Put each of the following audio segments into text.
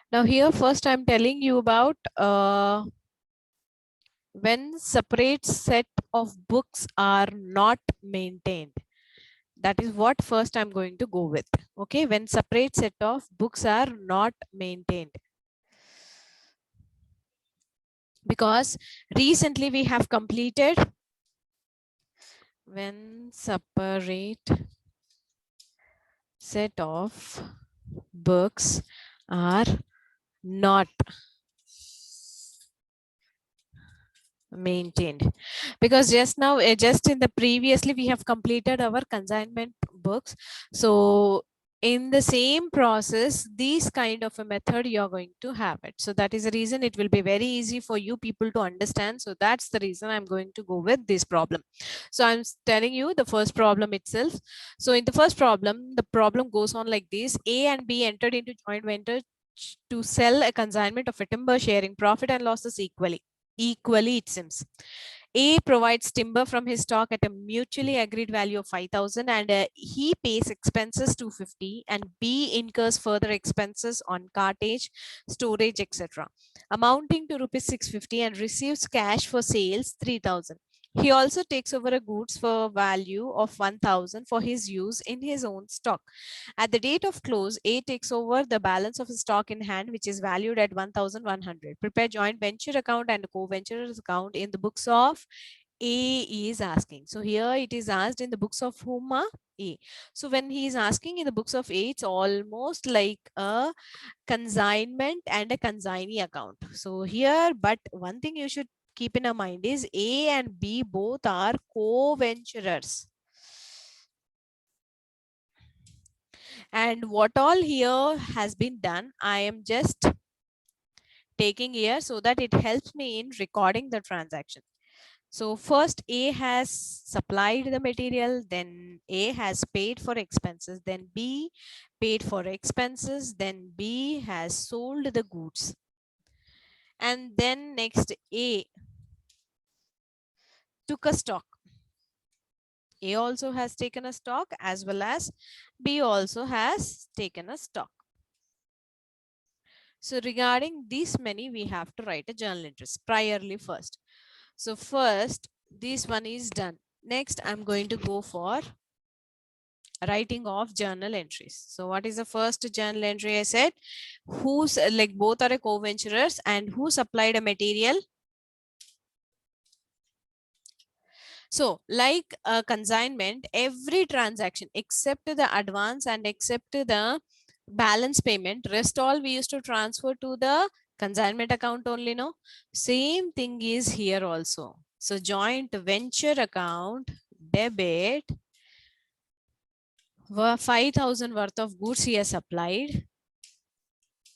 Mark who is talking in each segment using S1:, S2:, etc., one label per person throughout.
S1: Now here first I'm telling you about when separate set of books are not maintained. That is what first I'm going to go with. Okay, when separate set of books are not maintained. Because recently we have completed when separate set of books are not maintained, because just now just in the previously we have completed our consignment books. So in the same process, these kind of a method you're going to have it. So that is the reason it will be very easy for you people to understand. So that's the reason I'm going to go with this problem. So I'm telling you the first problem itself. So in the first problem, the problem goes on like this: A and B entered into joint venture to sell a consignment of a timber, sharing profit and losses equally, it seems. A provides timber from his stock at a mutually agreed value of 5,000, and he pays expenses 250, and B incurs further expenses on cartage, storage, etc., amounting to rupees 650, and receives cash for sales 3,000. He also takes over a goods for value of 1,000 for his use in his own stock. At the date of close, A takes over the balance of his stock in hand, which is valued at 1,100. Prepare joint venture account and co-venturers account in the books of A is asking. So here it is asked in the books of whom? A. So when he is asking in the books of A, it's almost like a consignment and a consignee account. So here, but one thing you should keep in mind is A and B both are co-venturers. And what all here has been done, I am just taking here so that it helps me in recording the transaction. So first A has supplied the material, then A has paid for expenses, then B paid for expenses, then B has sold the goods. And then next A took a stock. A also has taken a stock as well as B also has taken a stock. So regarding these many, we have to write a journal entries priorly first. So first, this one is done. Next, I'm going to go for writing of journal entries. So what is the first journal entry? I said, who's like both are a co-venturers and who supplied a material. So like a consignment, every transaction except the advance and except the balance payment, rest all we used to transfer to the consignment account only, no? Same thing is here also. So joint venture account, debit, 5,000 worth of goods he has supplied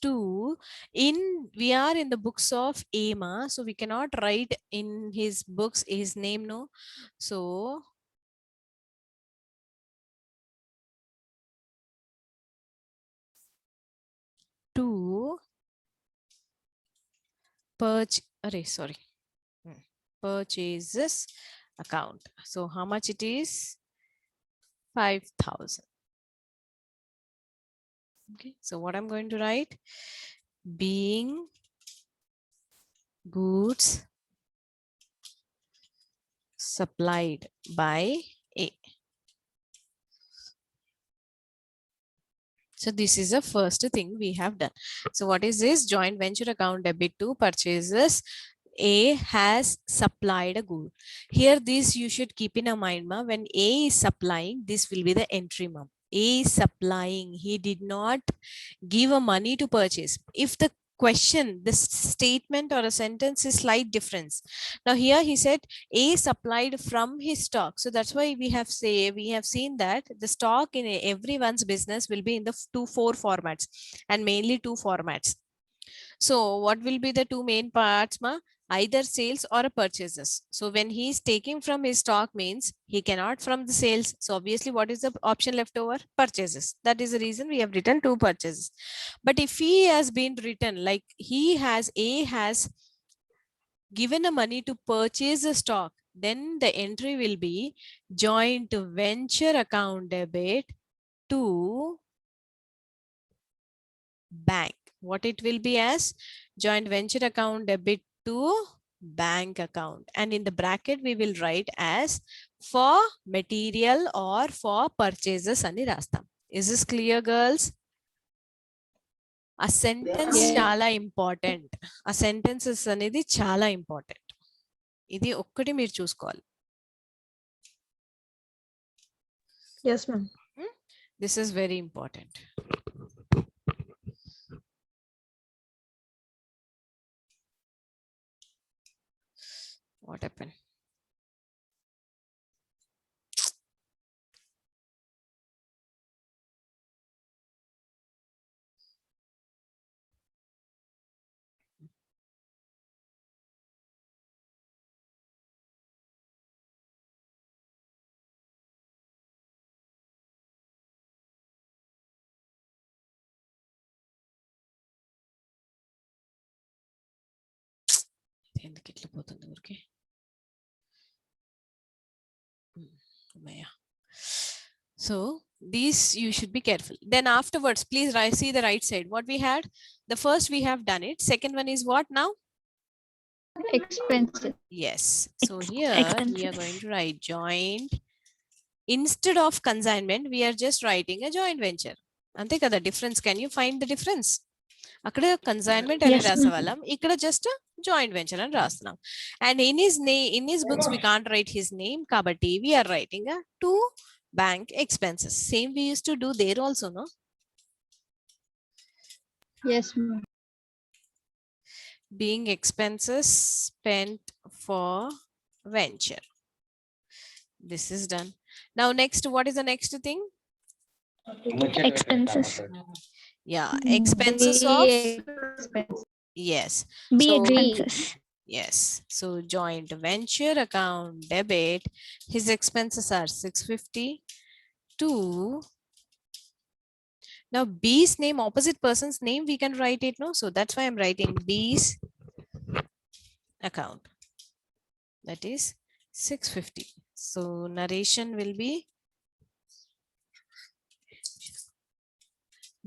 S1: to, in we are in the books of Ema, so we cannot write in his books his name, no? So to purchases account. So how much it is? 5,000. Okay, so what I'm going to write, being goods supplied by A. So this is the first thing we have done. So what is this? Joint venture account debit to purchases. A has supplied a good. Here this you should keep in mind, ma. When A is supplying, this will be the entry, ma'am. A is supplying. He did not give a money to purchase. If the question, the statement or a sentence is slight difference. Now here he said A supplied from his stock. So that's why we have seen that the stock in everyone's business will be in the 4 formats, and mainly 2 formats. So what will be the 2 main parts, ma? Either sales or purchases. So when he is taking from his stock means he cannot from the sales. So obviously what is the option left over? Purchases. That is the reason we have written 2 purchases. But if he has been written like A has given a money to purchase a stock, then the entry will be joint venture account debit to bank. What it will be as? Joint venture account debit to bank account. And in the bracket, we will write as for material or for purchases ani rastam. Is this clear, girls? A sentence chala important. A sentences అనేది చాలా important. ఇది ఒక్కటి మీరు చూసుకోవాలి.
S2: Yes, ma'am.
S1: This is very important. What happened? ఎందుకు ఇట్లా పోతుంది ఊరికే? So these you should be careful. Then afterwards, please see the right side. What we had? The first we have done it. Second one is what now?
S2: Expenses.
S1: Yes. So here we are going to write joint. Instead of consignment, we are just writing a joint venture. Ante kada difference. Can you find the difference? అక్కడ consignment అని రాసేవాళ్ళం, ఇక్కడ just joint venture అని రాస్తున్నాం. And in his books we can't write his name, కాబట్టి we are writing to bank expenses. Same we used to do there also, no?
S2: Yes, ma'am.
S1: Being expenses spent for venture. This is done. Now next, what is the next thing?
S2: Expenses.
S1: Yeah, expenses of yes.
S2: B
S1: So,
S2: expenses.
S1: yes. So joint venture account debit. His expenses are 652. Now B's name, opposite person's name, we can write it, no? So that's why I'm writing B's account. That is 650. So narration will be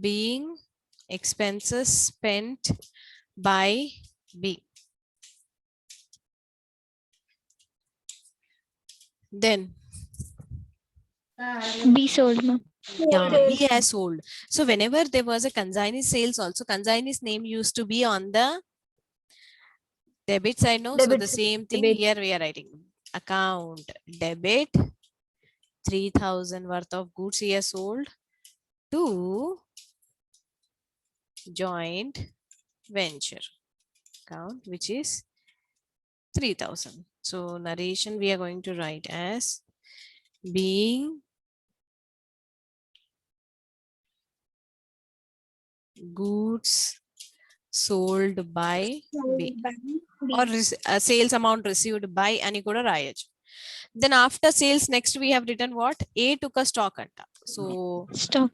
S1: being expenses spent by B. Then
S2: B sold, ma'am.
S1: yeah, B has sold. So whenever there was a consignee sales also, consignee's name used to be on the debit side, no? So
S2: Debit
S1: the same thing
S2: debit.
S1: here we are writing account debit 3,000 worth of goods he has sold to joint venture account, which is 3,000. So narration we are going to write as being goods sold by B or sales amount received by ani kuda rayachu. Then after sales, next we have written what? A took a stock anta. So
S2: Stock.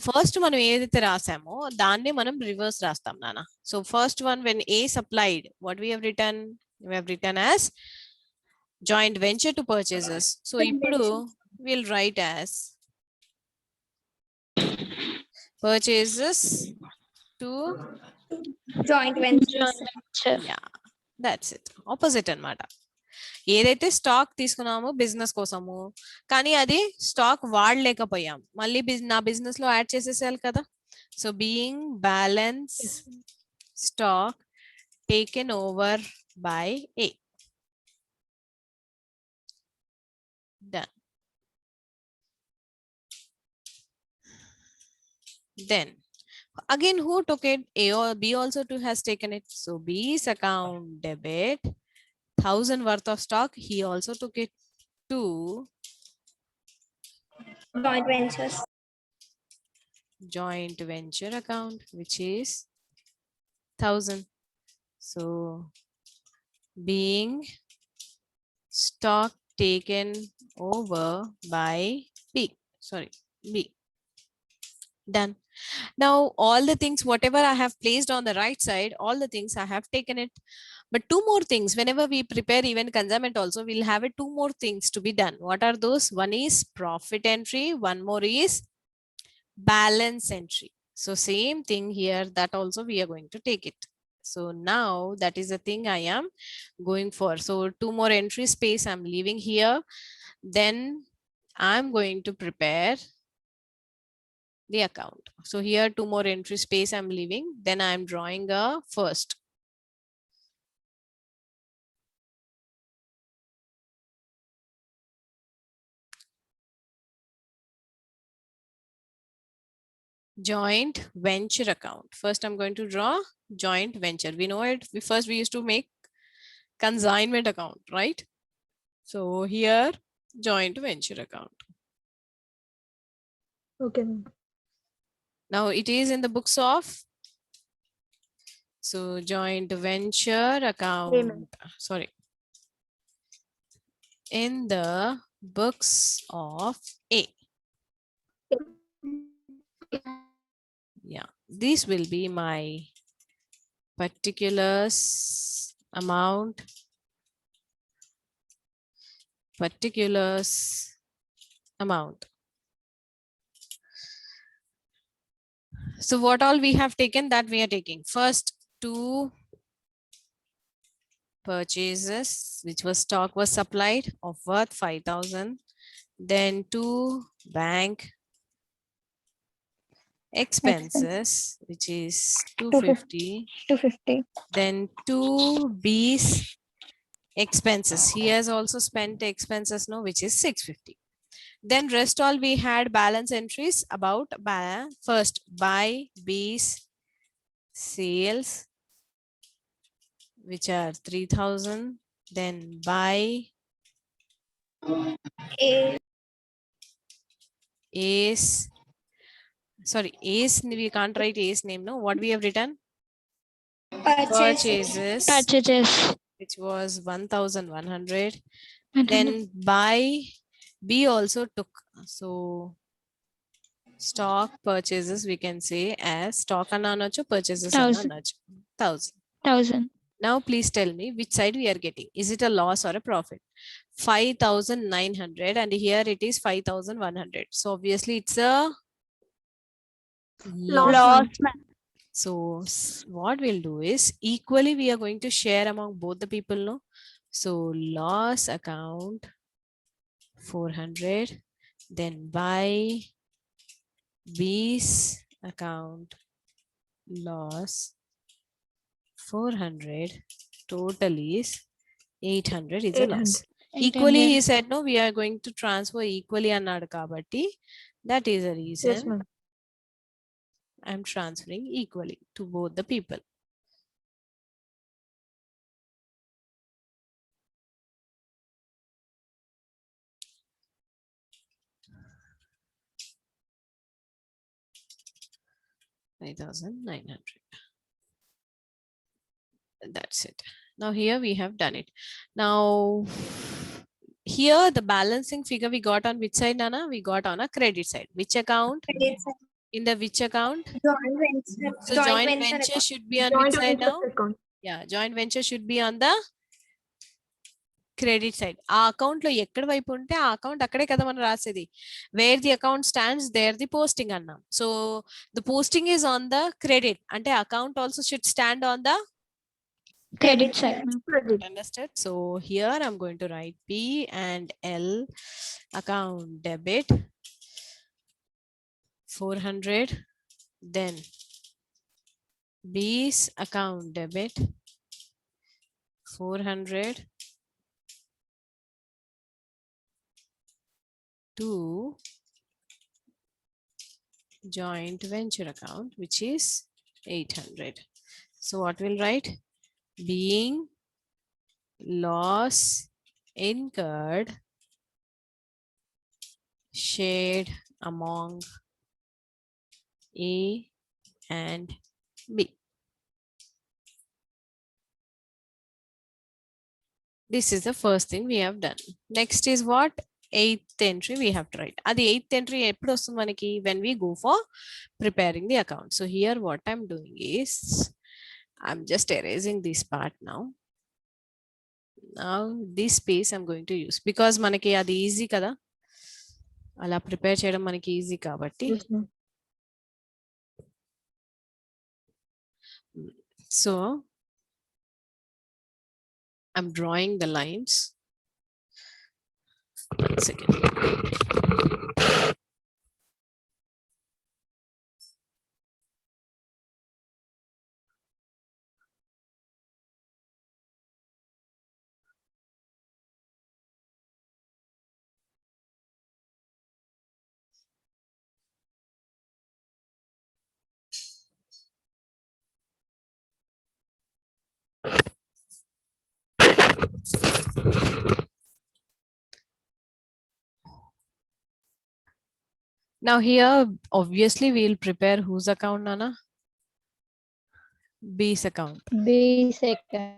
S1: First మనం ఏదైతే రాసామో దాన్నే మనం reverse రాస్తాం నాన్న. So first one when A supplied, what we have written? We have written as joint venture to purchases. So ఇప్పుడు we'll write as purchases to
S2: Joint venture.
S1: yeah, that's it. Opposite అన్నమాట. ఏదైతే stock తీసుకున్నామో business కోసము, కానీ అది stock వాడలేకపోయాం, మళ్ళీ నా business లో యాడ్ చేసేసేయాలి కదా. So being balance stock taken over by A. Done. Then again, who took it? A or B also too has taken it. So B's account debit 1,000 worth of stock. He also took it to
S2: Joint ventures.
S1: joint venture account, which is 1,000. So being stock taken over by B. Sorry, B. Done. Now all the things, whatever I have placed on the right side, all the things I have taken it. But two more things, whenever we prepare even consignment also, we'll have two more things to be done. What are those? One is profit entry, one more is balance entry. So same thing here, that also we are going to take it. So now that is the thing I am going for. So 2 more entry space I'm leaving here. Then I'm going to prepare the account. So here 2 more entry space I'm leaving. Then I'm drawing a first. Joint venture account. First I'm going to draw joint venture. We know it. We used to make consignment account, right? So here joint venture account.
S2: Okay.
S1: Now it is in the books of, so joint venture account, sorry, in the books of A. Yeah, this will be my particulars amount, particulars amount. So what all we have taken, that we are taking first 2 purchases, which was stock was supplied of worth 5,000, then 2 bank expenses, which is 250,
S2: 250.
S1: then 2 B's expenses. He has also spent expenses now, which is 650. Then rest all we had balance entries about first buy B's sales, which are 3,000, then buy A's, sorry, A's, we can't write A's name, no? What we have written? Purchases, which was 1,100. Then buy B also took. So stock purchases we can say as stock ananacho, purchases ananacho. 1,000. Now please tell me which side we are getting. Is it a loss or a profit? 5,900 and here it is 5,100. So obviously it's a loss. So what we'll do is equally we are going to share among both the people, no? So loss account 400, then buy B's account loss 400, total is 800 is a loss. Equally he said no, we are going to transfer equally annadu kabatti, that is a reason.
S2: Yes, ma'am.
S1: I'm transferring equally to both the people. $5,900. That's it. Now here we have done it. Now here the balancing figure we got on which side, Nana? We got on a credit side. Which account? In the which account?
S2: Joint venture.
S1: So joint venture should be on which side now? Yeah, joint venture should be on the credit side. ఆ account లో ఎక్కడ వైపు ఉంటే ఆ account అక్కడే కదా మనం రాసేది. Where the account stands there the posting అన్నాం. So the posting is on the credit, అంటే account also should stand on the
S2: Credit side.
S1: understood. So here I'm going to write P and L account debit 400, then B's account debit 400 to joint venture account, which is 800. So what we'll write? Being loss incurred shared among A and B. This is the first thing we have done. Next is what? 8th entry we have to write. Adi 8th entry eppudu vastundi manaki when we go for preparing the account. So here what I'm doing is I'm just erasing this part now. Now this space I'm going to use because manaki adi easy kada, ala prepare cheyadam manaki easy kabatti.
S2: Yes, ma'am.
S1: So I'm drawing the lines. 1 second. Now here, obviously, we'll prepare whose account, Nana? B's account.
S2: B second.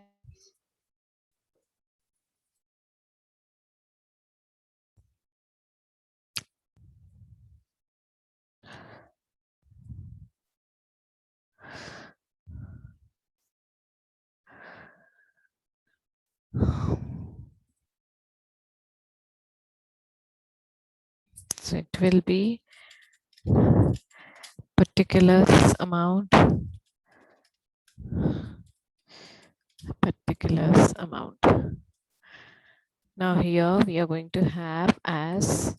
S1: So it will be particulars amount. Particulars amount. Now here we are going to have as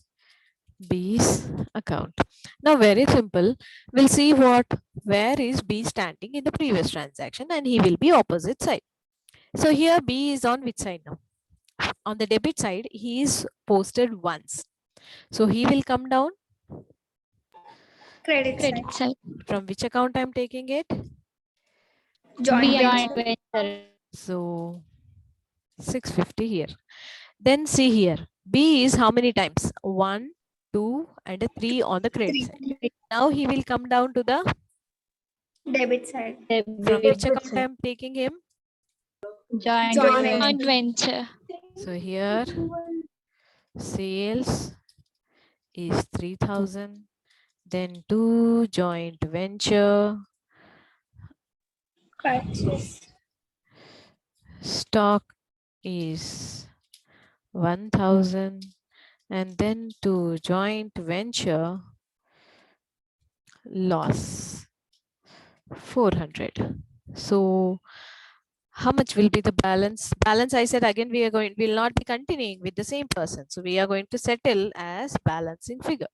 S1: B's account. Now very simple. We'll see where is B standing in the previous transaction, and he will be opposite side. So here B is on which side now? On the debit side, he is posted once. So he will come down.
S2: Credit side.
S1: From which account I'm taking it?
S2: Joint
S3: venture.
S1: So 650 here. Then see here. B is how many times? 1, 2, and a 3 on the credit side. Now he will come down to the
S2: Debit side.
S1: from which account I'm taking him?
S3: Joint venture.
S1: So here sales is 3000. Then to joint venture.
S2: Purchase.
S1: Stock is 1000, and then to joint venture loss 400. So how much will be the balance? Balance, I said again, will not be continuing with the same person. So we are going to settle as balancing figure.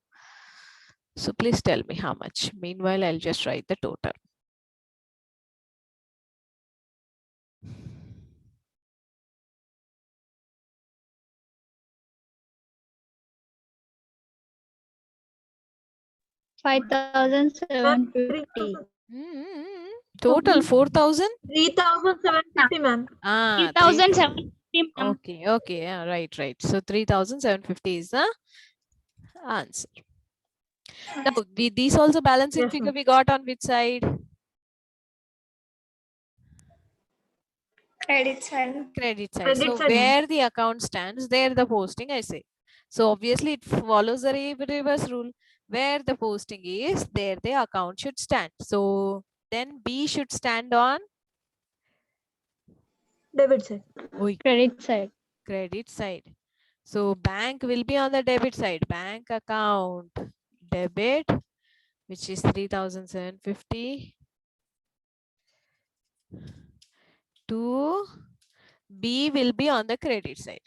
S1: So please tell me how much. Meanwhile, I'll just write the total.
S3: $5,750.
S1: Total 4,000?
S4: 3,750, ma'am.
S1: Ah,
S3: 3,750.
S1: Okay, yeah, right. So 3,750 is the answer. Now, these also balancing
S4: Yes,
S1: figure
S4: ma'am.
S1: we got on which side?
S2: Credit side.
S1: Credit side.
S4: Credit
S1: So
S4: side, ma'am.
S1: where the account stands, there the posting, I say. So obviously it follows the reverse rule. Where the posting is, there the account should stand. So then B should stand on
S4: Debit side.
S3: Credit side.
S1: credit side. So bank will be on the debit side. Bank account debit, which is 3,750 to B will be on the credit side.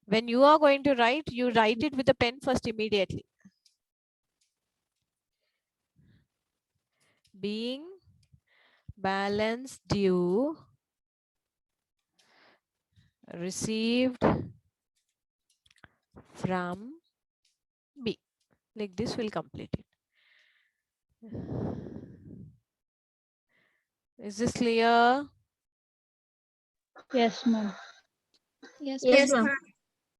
S1: When you are going to write, you write it with a pen first immediately. Being balance due received from B. Like this will complete it. Is this clear?
S3: Yes, ma'am.
S2: Yes,
S4: Yes, ma'am.
S2: ma'am.